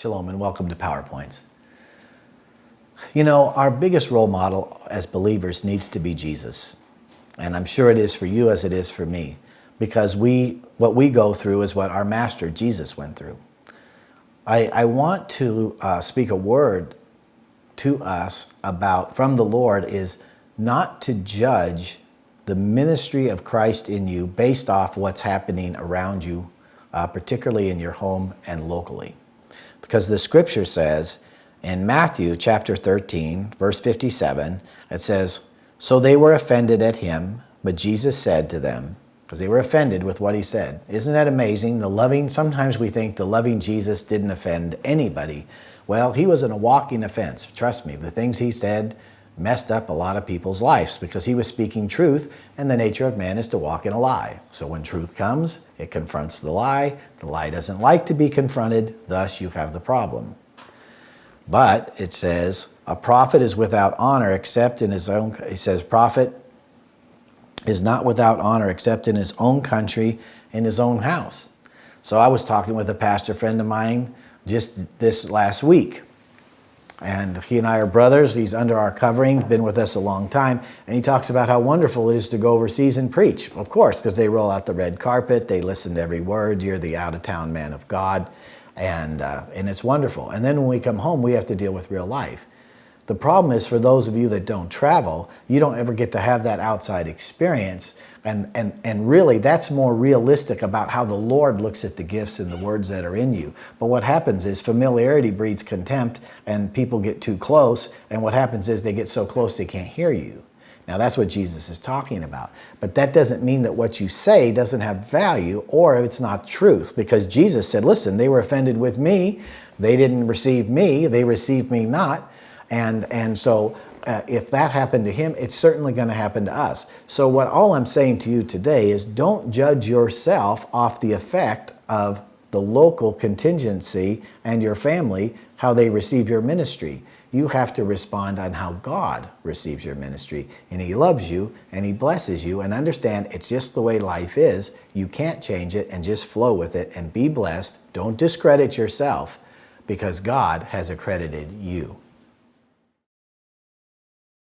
Shalom and welcome to PowerPoints. You know, our biggest role model as believers needs to be Jesus. And I'm sure it is for you as it is for me. Because what we go through is what our master Jesus went through. I want to speak a word to us from the Lord is not to judge the ministry of Christ in you based off what's happening around you, particularly in your home and locally. Because the scripture says in Matthew chapter 13, verse 57, it says, "So they were offended at him, but Jesus said to them," because they were offended with what he said. Isn't that amazing? Sometimes we think the loving Jesus didn't offend anybody. Well, he was in a walking offense. Trust me, the things he said messed up a lot of people's lives because he was speaking truth, and the nature of man is to walk in a lie. So when truth comes, it confronts the lie. The lie doesn't like to be confronted, thus you have the problem. But it says, a prophet is without honor except in his own, he says, prophet is not without honor except in his own country, in his own house. So I was talking with a pastor friend of mine just this last week. And he and I are brothers. He's under our covering, been with us a long time. And he talks about how wonderful it is to go overseas and preach. Of course, because they roll out the red carpet. They listen to every word. You're the out-of-town man of God. And it's wonderful. And then when we come home, we have to deal with real life. The problem is for those of you that don't travel, you don't ever get to have that outside experience. And really, that's more realistic about how the Lord looks at the gifts and the words that are in you. But what happens is familiarity breeds contempt, and people get too close. And what happens is they get so close they can't hear you. Now, that's what Jesus is talking about. But that doesn't mean that what you say doesn't have value or it's not truth. Because Jesus said, listen, they were offended with me. They didn't receive me. They received me not. And so if that happened to him, it's certainly going to happen to us. So all I'm saying to you today is don't judge yourself off the effect of the local contingency and your family, how they receive your ministry. You have to respond on how God receives your ministry. And he loves you and he blesses you, and understand it's just the way life is. You can't change it, and just flow with it and be blessed. Don't discredit yourself, because God has accredited you.